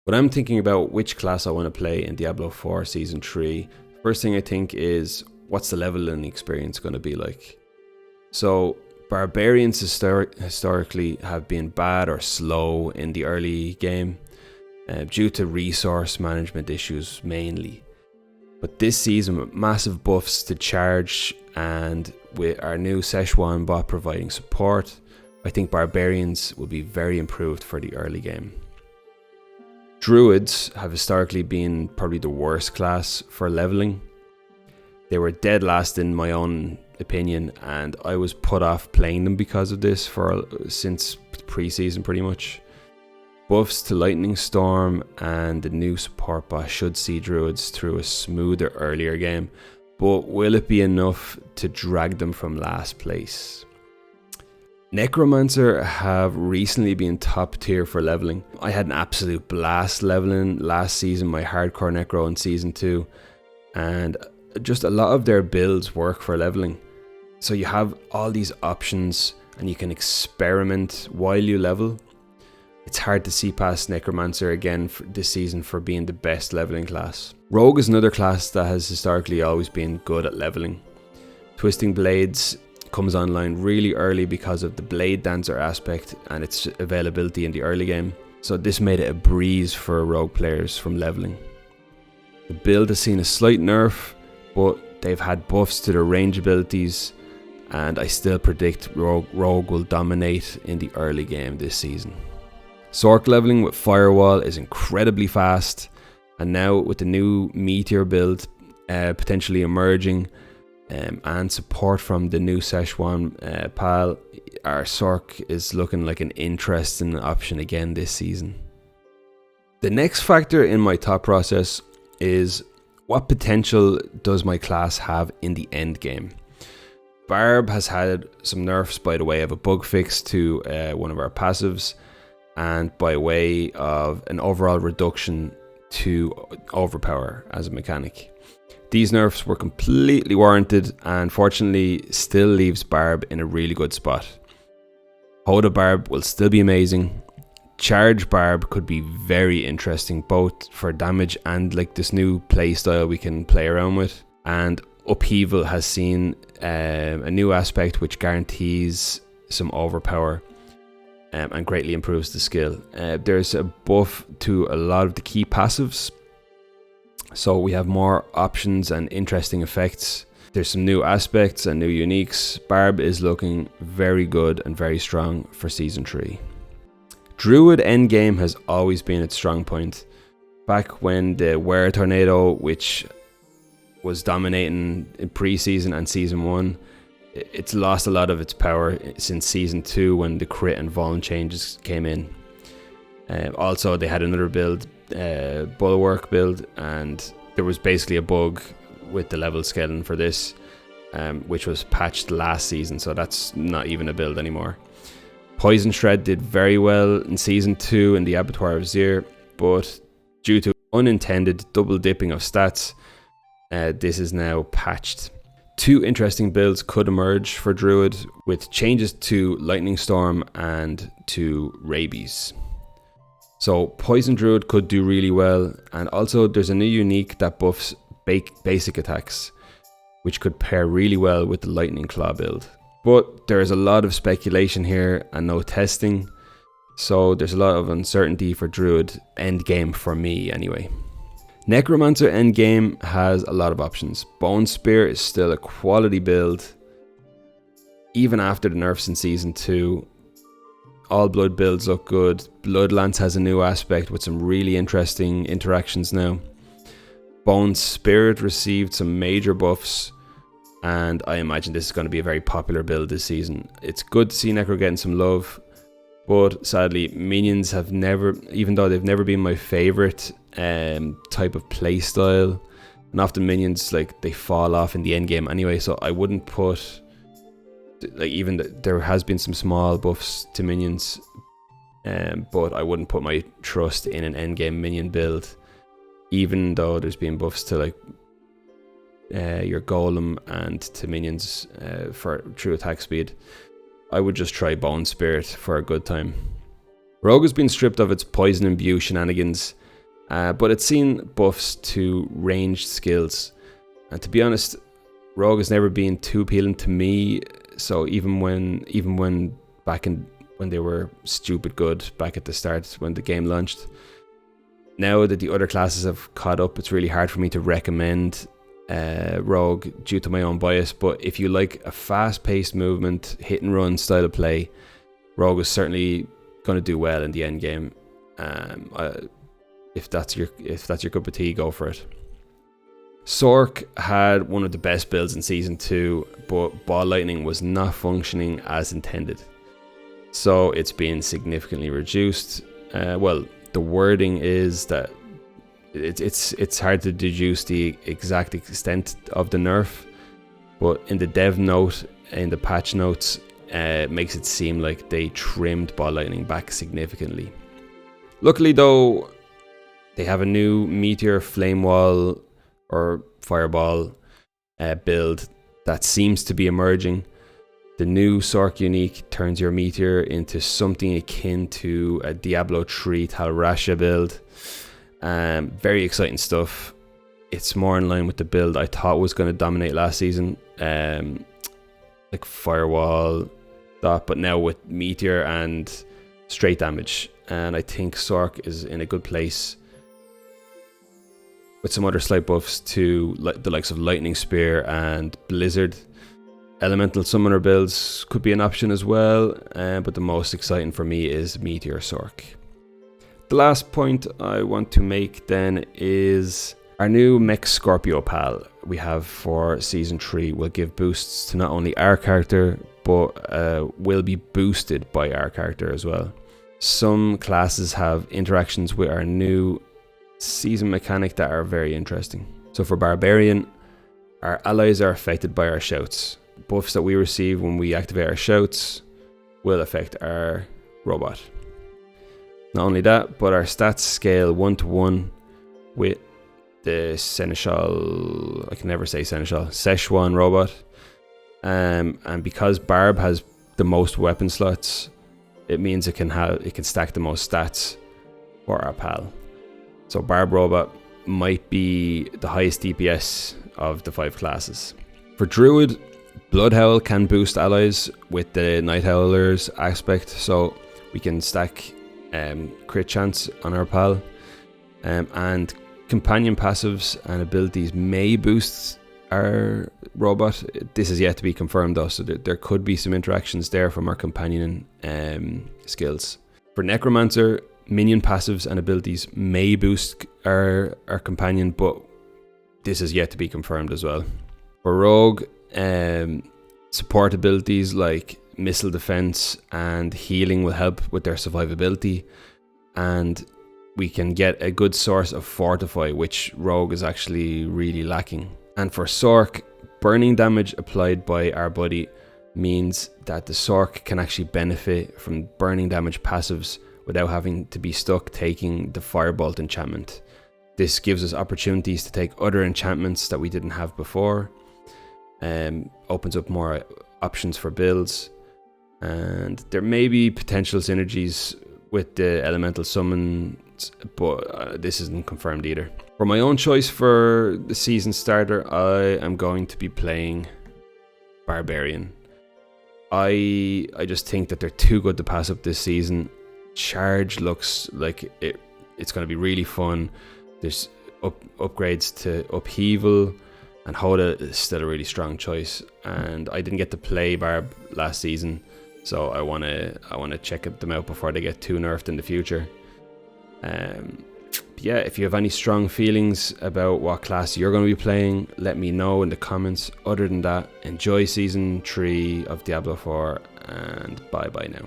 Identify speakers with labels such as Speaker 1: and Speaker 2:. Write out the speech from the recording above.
Speaker 1: When I'm thinking about which class I want to play in Diablo 4 Season 3, first thing I think is, what's the leveling experience going to be like? So, barbarians historically have been bad or slow in the early game due to resource management issues mainly. But this season, with massive buffs to charge and with our new Szechuan bot providing support, I think barbarians will be very improved for the early game. Druids have historically been probably the worst class for leveling. They were dead last in my own opinion, and I was put off playing them because of this since pre-season pretty much. Buffs to Lightning Storm and the new support bot should see Druids through a smoother earlier game, but will it be enough to drag them from last place? Necromancer have recently been top tier for leveling. I had an absolute blast leveling last season, my hardcore necro in season 2, and just a lot of their builds work for leveling. So you have all these options and you can experiment while you level. It's hard to see past Necromancer again this season for being the best leveling class. Rogue is another class that has historically always been good at leveling. Twisting Blades comes online really early because of the Blade Dancer aspect and its availability in the early game. So this made it a breeze for Rogue players from leveling. The build has seen a slight nerf, but they've had buffs to their range abilities, and I still predict Rogue will dominate in the early game this season. Sorc leveling with Firewall is incredibly fast, and now with the new Meteor build potentially emerging and support from the new Szechuan PAL, our Sorc is looking like an interesting option again this season. The next factor in my thought process is, what potential does my class have in the end game? Barb has had some nerfs by the way of a bug fix to one of our passives, and by way of an overall reduction to overpower as a mechanic. These nerfs were completely warranted and fortunately still leaves Barb in a really good spot. Hoda Barb will still be amazing. Charge Barb could be very interesting both for damage and like this new playstyle we can play around with. And Upheaval has seen a new aspect which guarantees some overpower and greatly improves the skill. There's a buff to a lot of the key passives, so we have more options and interesting effects. There's some new aspects and new uniques. Barb is looking very good and very strong for Season 3. Druid endgame has always been its strong point. Back when the Were Tornado, which was dominating in pre-season and Season 1, it's lost a lot of its power since Season 2 when the crit and vuln changes came in. Also, they had another build, Bulwark build, and there was basically a bug with the level scaling for this, which was patched last season, so that's not even a build anymore. Poison Shred did very well in Season 2 in the Abattoir of Zir, but due to unintended double dipping of stats, this is now patched. Two interesting builds could emerge for Druid with changes to Lightning Storm and to Rabies. So Poison Druid could do really well, and also there's a new unique that buffs basic attacks, which could pair really well with the Lightning Claw build. But there is a lot of speculation here and no testing, so there's a lot of uncertainty for Druid endgame for me anyway. Necromancer endgame has a lot of options. Bone Spear is still a quality build, even after the nerfs in Season 2. All blood builds look good. Bloodlance has a new aspect with some really interesting interactions now. Bone Spirit received some major buffs, and I imagine this is going to be a very popular build this season. It's good to see Necro getting some love, but sadly minions have never, even though they've never been my favourite type of playstyle, and often minions like they fall off in the end game anyway, so I wouldn't put like, even there has been some small buffs to minions, but I wouldn't put my trust in an end game minion build, even though there's been buffs to like your golem and to minions for true attack speed. I would just try Bone Spirit for a good time. Rogue has been stripped of its poison imbue shenanigans, but it's seen buffs to ranged skills. And to be honest, Rogue has never been too appealing to me. So even when when they were stupid good back at the start when the game launched, now that the other classes have caught up, it's really hard for me to recommend Rogue due to my own bias. But if you like a fast-paced movement, hit and run style of play, Rogue is certainly going to do well in the end game. If that's your cup of tea, go for it. Sork had one of the best builds in Season 2, but Ball Lightning was not functioning as intended. So it's been significantly reduced. Well, the wording is that it's hard to deduce the exact extent of the nerf, but in the dev note, in the patch notes, it makes it seem like they trimmed Ball Lightning back significantly. Luckily though, they have a new Meteor, Flame Wall, or Fireball build that seems to be emerging. The new Sork unique turns your Meteor into something akin to a Diablo 3 Talrasha build. Very exciting stuff. It's more in line with the build I thought was going to dominate last season, like Firewall, but now with Meteor and straight damage. And I think Sork is in a good place with some other slight buffs to the likes of Lightning Spear and Blizzard. Elemental Summoner builds could be an option as well, but the most exciting for me is Meteor Sork. The last point I want to make then is our new Mech Scorpio pal we have for Season 3 will give boosts to not only our character, but will be boosted by our character as well. Some classes have interactions with our new season mechanic that are very interesting. So for Barbarian, our allies are affected by our shouts. Buffs that we receive when we activate our shouts will affect our robot. Not only that, but our stats scale 1-to-1 with the Seneschal, I can never say Seneschal, Szechuan robot. And because Barb has the most weapon slots, it means it can stack the most stats for our pal. So Barb robot might be the highest DPS of the 5 classes. For Druid, Bloodhowl can boost allies with the Night Howlers aspect, so we can stack crit chance on our pal. And companion passives and abilities may boost our robot. This is yet to be confirmed though, so there could be some interactions there from our companion skills. For Necromancer, minion passives and abilities may boost our companion, but this is yet to be confirmed as well. For Rogue, support abilities like missile defense and healing will help with their survivability, and we can get a good source of Fortify, which Rogue is actually really lacking. And for Sork, burning damage applied by our buddy means that the Sork can actually benefit from burning damage passives without having to be stuck taking the Firebolt enchantment. This gives us opportunities to take other enchantments that we didn't have before, opens up more options for builds, and there may be potential synergies with the elemental summons, but this isn't confirmed either. For my own choice for the season starter, I am going to be playing Barbarian. I just think that they're too good to pass up this season. Charge looks like it's going to be really fun. There's upgrades to Upheaval, and Hoda is still a really strong choice. And I didn't get to play Barb last season, so I want to check them out before they get too nerfed in the future. Yeah, if you have any strong feelings about what class you're going to be playing, let me know in the comments. Other than that, enjoy Season 3 of Diablo 4, and bye bye now.